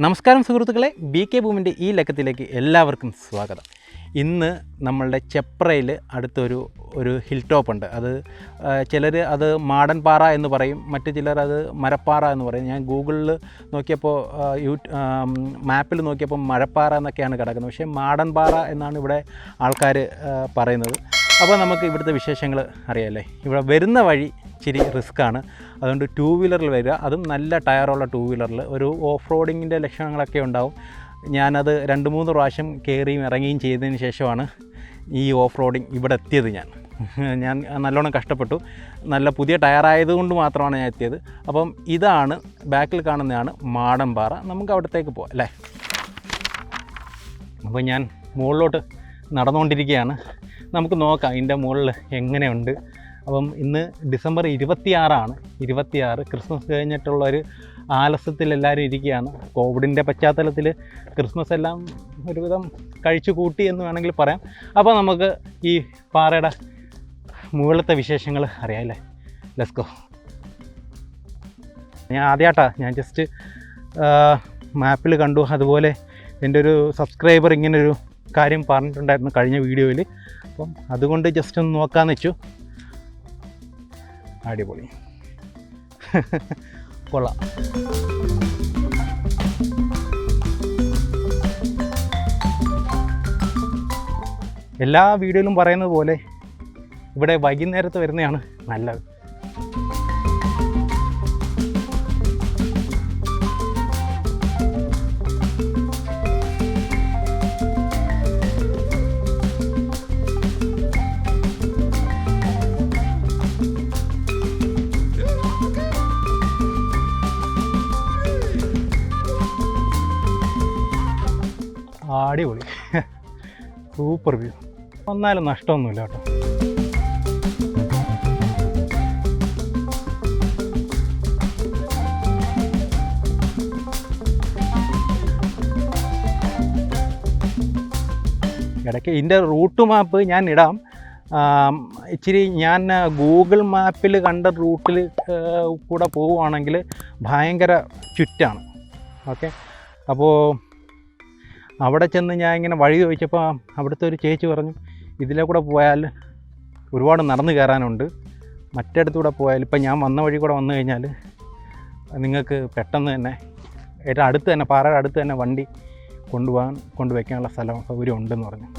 നമസ്കാരം സുഹൃത്തുക്കളെ, B K ഭൂമിൻ്റെ ഈ ലക്കത്തിലേക്ക് എല്ലാവർക്കും സ്വാഗതം. ഇന്ന് നമ്മളുടെ ചെപ്രയിൽ അടുത്തൊരു ഹിൽ ടോപ്പ് ഉണ്ട്. അത് ചിലർ അത് മാടൻപാറ എന്ന് പറയും, മറ്റു ചിലർ അത് മരപ്പാറ എന്ന് പറയും. ഞാൻ ഗൂഗിളിൽ നോക്കിയപ്പോൾ മാപ്പിൽ നോക്കിയപ്പോൾ മഴപ്പാറ എന്നൊക്കെയാണ് കിടക്കുന്നത്, പക്ഷേ മാടൻപാറ എന്നാണ് ഇവിടെ ആൾക്കാർ പറയുന്നത്. അപ്പോൾ നമുക്ക് ഇവിടുത്തെ വിശേഷങ്ങൾ അറിയാമല്ലേ. ഇവിടെ വരുന്ന വഴി ഇച്ചിരി റിസ്ക്കാണ്, അതുകൊണ്ട് 2 വീലറിൽ വരിക, അതും നല്ല ടയറുള്ള 2 വീലറിൽ. ഒരു ഓഫ് റോഡിങ്ങിൻ്റെ ലക്ഷണങ്ങളൊക്കെ ഉണ്ടാവും. ഞാനത് 2-3 പ്രാവശ്യം കയറിയും ഇറങ്ങിയും ചെയ്തതിന് ശേഷമാണ് ഈ ഓഫ് റോഡിങ് ഇവിടെ എത്തിയത്. ഞാൻ നല്ലോണം കഷ്ടപ്പെട്ടു. നല്ല പുതിയ ടയറായതുകൊണ്ട് മാത്രമാണ് ഞാൻ എത്തിയത്. അപ്പം ഇതാണ് ബാക്കിൽ കാണുന്നതാണ് മാടൻപാറ. നമുക്ക് അവിടത്തേക്ക് പോകാം അല്ലേ. അപ്പോൾ ഞാൻ മുകളിലോട്ട് നടന്നുകൊണ്ടിരിക്കുകയാണ്. നമുക്ക് നോക്കാം ഇതിൻ്റെ മുകളിൽ എങ്ങനെയുണ്ട്. അപ്പം ഇന്ന് ഡിസംബർ 26 ക്രിസ്മസ് കഴിഞ്ഞിട്ടുള്ളൊരു ആലസ്യത്തിൽ എല്ലാവരും ഇരിക്കുകയാണ്. കോവിഡിൻ്റെ പശ്ചാത്തലത്തിൽ ക്രിസ്മസ് എല്ലാം ഒരുവിധം കഴിച്ചു കൂട്ടി എന്ന് വേണമെങ്കിൽ പറയാം. അപ്പോൾ നമുക്ക് ഈ പാറയുടെ മുകളിലത്തെ വിശേഷങ്ങൾ അറിയാമല്ലേ. Let's go. ഞാൻ ആദ്യമായിട്ടാണ്, ഞാൻ ജസ്റ്റ് മാപ്പിൽ കണ്ടു. അതുപോലെ എൻ്റെ ഒരു സബ്സ്ക്രൈബർ ഇങ്ങനൊരു കാര്യം പറഞ്ഞിട്ടുണ്ടായിരുന്നു കഴിഞ്ഞ വീഡിയോയിൽ. അപ്പം അതുകൊണ്ട് ജസ്റ്റ് ഒന്ന് നോക്കാമെന്ന് വെച്ചു. അടിപൊളി, കൊള്ളാം. എല്ലാ വീഡിയോയിലും പറയുന്നത് പോലെ ഇവിടെ വൈകുന്നേരത്ത് വരുന്നതാണ് നല്ലത്. അടിപൊളി, സൂപ്പർ വ്യൂ. വന്നാലും നഷ്ടമൊന്നുമില്ല കേട്ടോ. ഇടയ്ക്ക് ഇതിൻ്റെ റൂട്ട് മാപ്പ് ഞാൻ ഇടാം. ഇച്ചിരി ഞാൻ ഗൂഗിൾ മാപ്പിൽ കണ്ട റൂട്ടിൽ കൂടെ പോവുകയാണെങ്കിൽ ഭയങ്കര ചുറ്റാണ്. ഓക്കെ, അപ്പോൾ അവിടെ ചെന്ന് ഞാൻ ഇങ്ങനെ വഴി ചോദിച്ചപ്പോൾ അവിടുത്തെ ഒരു ചേച്ചി പറഞ്ഞു, ഇതിലെ കൂടെ പോയാൽ ഒരുപാട് നടന്നു കയറാനുണ്ട്, മറ്റടുത്തൂടെ പോയാൽ ഇപ്പം ഞാൻ വന്ന വഴി കൂടെ വന്നു കഴിഞ്ഞാൽ നിങ്ങൾക്ക് പെട്ടെന്ന് തന്നെ ഏറ്റവും അടുത്ത് തന്നെ പാറയുടെ അടുത്ത് തന്നെ വണ്ടി കൊണ്ടുവയ്ക്കാനുള്ള സൗകര്യം ഉണ്ടെന്ന് പറഞ്ഞു.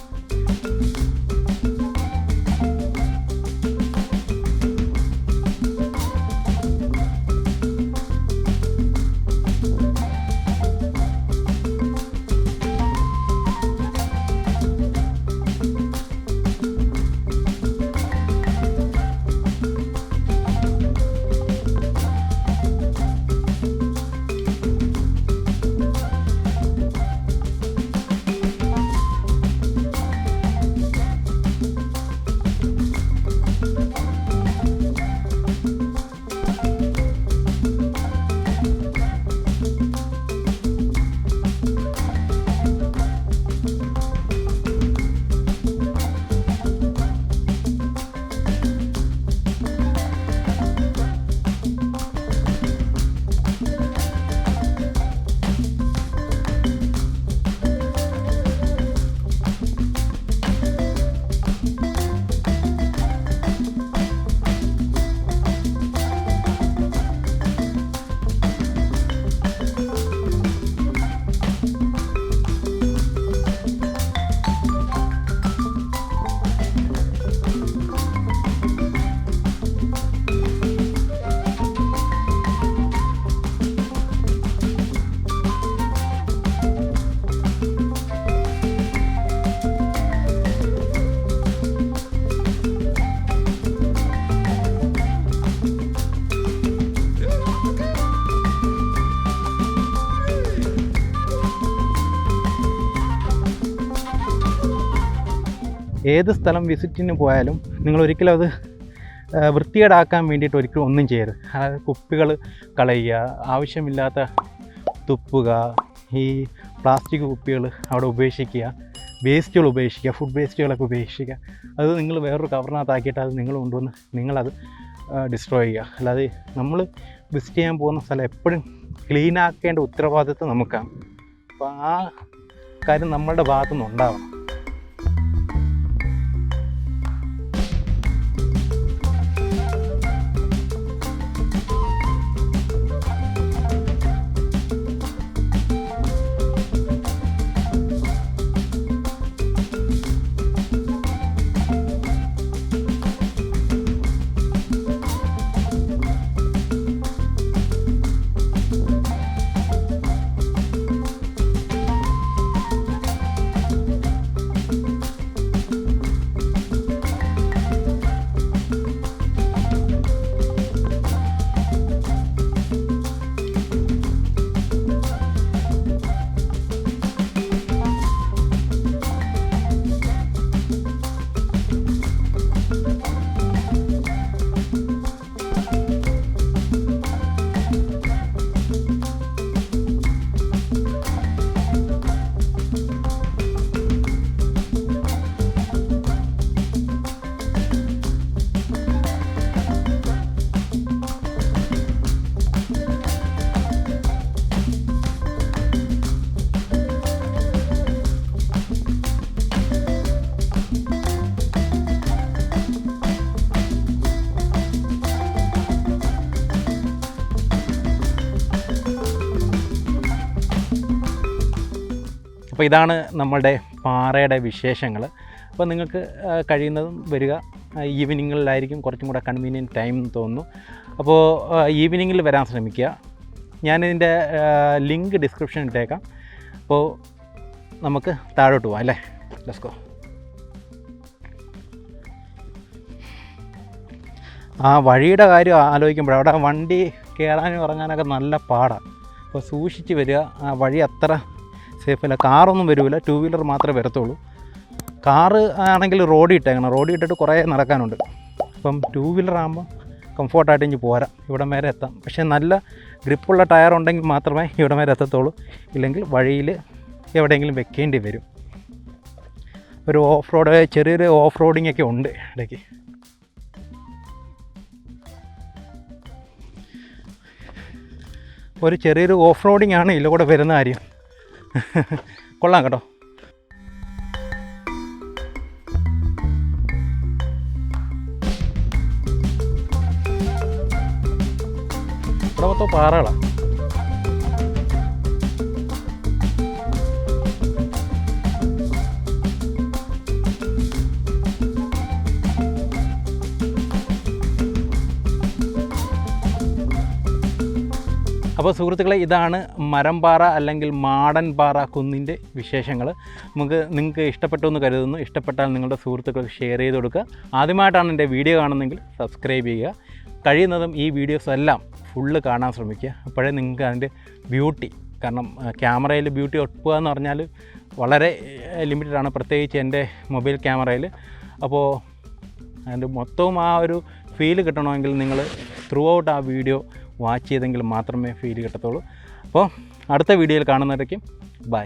ഏത് സ്ഥലം വിസിറ്റിന് പോയാലും നിങ്ങൾ ഒരിക്കലും അത് വൃത്തികേടാക്കാൻ വേണ്ടിയിട്ട് ഒരിക്കലും ഒന്നും ചെയ്യരുത്. അതായത് കുപ്പികൾ കളയുക, ആവശ്യമില്ലാത്ത തുപ്പുക, ഈ പ്ലാസ്റ്റിക് കുപ്പികൾ അവിടെ ഉപേക്ഷിക്കുക, വേസ്റ്റുകൾ ഉപേക്ഷിക്കുക, ഫുഡ് വേസ്റ്റുകളൊക്കെ ഉപേക്ഷിക്കുക. അത് നിങ്ങൾ വേറൊരു കവറിനകത്താക്കിയിട്ട് അത് നിങ്ങൾ കൊണ്ടുവന്ന് നിങ്ങളത് ഡിസ്ട്രോയ് ചെയ്യുക. അല്ലാതെ നമ്മൾ വിസിറ്റ് ചെയ്യാൻ പോകുന്ന സ്ഥലം എപ്പോഴും ക്ലീൻ ആക്കേണ്ട ഉത്തരവാദിത്വം നമുക്കാണ്. അപ്പോൾ ആ കാര്യം നമ്മളുടെ ഭാഗത്തുനിന്ന് ഉണ്ടാവണം. അപ്പോൾ ഇതാണ് നമ്മളുടെ പാറയുടെ വിശേഷങ്ങൾ. അപ്പോൾ നിങ്ങൾക്ക് കഴിയുന്നതും വരിക. ഈവനിങ്ങുകളിലായിരിക്കും കുറച്ചും കൂടെ കൺവീനിയൻറ്റ് ടൈം എന്ന് തോന്നുന്നു. അപ്പോൾ ഈവനിങ്ങിൽ വരാൻ ശ്രമിക്കുക. ഞാനിതിൻ്റെ ലിങ്ക് ഡിസ്ക്രിപ്ഷനിൽ ഇട്ടേക്കാം. അപ്പോൾ നമുക്ക് താഴോട്ട് പോകാം അല്ലേ? Let's go. ആ വഴിയുടെ കാര്യം ആലോചിക്കുമ്പോൾ അവിടെ വണ്ടി കയറാനും ഇറങ്ങാനൊക്കെ നല്ല പാടാണ്. അപ്പോൾ സൂക്ഷിച്ച് വരിക. ആ വഴി അത്ര സേഫല്ല. കാറൊന്നും വരില്ല, 2 വീലർ മാത്രമേ വരത്തുള്ളൂ. കാറ് ആണെങ്കിൽ റോഡിൽ ഇട്ടേക്കണം. റോഡിൽ ഇട്ടിട്ട് കുറേ നടക്കാനുണ്ട്. അപ്പം 2 വീലർ ആകുമ്പോൾ കംഫോർട്ടായിട്ട് ഇഞ്ഞ് പോരാം, ഇവിടം വരെ എത്താം. പക്ഷേ നല്ല ഗ്രിപ്പുള്ള ടയർ ഉണ്ടെങ്കിൽ മാത്രമേ ഇവിടം വരെ എത്തത്തുള്ളൂ. ഇല്ലെങ്കിൽ വഴിയിൽ എവിടെയെങ്കിലും വെക്കേണ്ടി വരും. ഒരു ഓഫ് റോഡ്, ചെറിയൊരു ഓഫ് റോഡിങ് ഒക്കെ ഉണ്ട് ഇടയ്ക്ക്. ഒരു ചെറിയൊരു ഓഫ് റോഡിങ് ആണ് ഇതിലൂടെ വരുന്ന കാര്യം. കൊള്ളാം കേട്ടോ. ഇവിടെ മൊത്തം പാറകളാണ്. അപ്പോൾ സുഹൃത്തുക്കളെ, ഇതാണ് മരംപാറ അല്ലെങ്കിൽ മാടൻ പാറ കുന്നിൻ്റെ വിശേഷങ്ങൾ. നിങ്ങൾക്ക് ഇഷ്ടപ്പെട്ടു എന്ന് കരുതുന്നു. ഇഷ്ടപ്പെട്ടാൽ നിങ്ങളുടെ സുഹൃത്തുക്കൾക്ക് ഷെയർ ചെയ്ത് കൊടുക്കുക. ആദ്യമായിട്ടാണ് എൻ്റെ വീഡിയോ കാണുന്നതെങ്കിൽ സബ്സ്ക്രൈബ് ചെയ്യുക. കഴിയുന്നതും ഈ വീഡിയോസ് എല്ലാം ഫുള്ള് കാണാൻ ശ്രമിക്കുക. അപ്പോഴേ നിങ്ങൾക്ക് അതിൻ്റെ ബ്യൂട്ടി, കാരണം ക്യാമറയിൽ ബ്യൂട്ടി ഒട്ടുക എന്ന് പറഞ്ഞാൽ വളരെ ലിമിറ്റഡാണ്, പ്രത്യേകിച്ച് എൻ്റെ മൊബൈൽ ക്യാമറയിൽ. അപ്പോൾ അതിൻ്റെ മൊത്തവും ആ ഒരു ഫീൽ കിട്ടണമെങ്കിൽ നിങ്ങൾ ത്രൂ ഔട്ട് ആ വീഡിയോ വാച്ച് ചെയ്തെങ്കിൽ മാത്രമേ ഫീൽ കിട്ടത്തുള്ളൂ. അപ്പോൾ അടുത്ത വീഡിയോയിൽ കാണുന്നവരേക്കും ബൈ.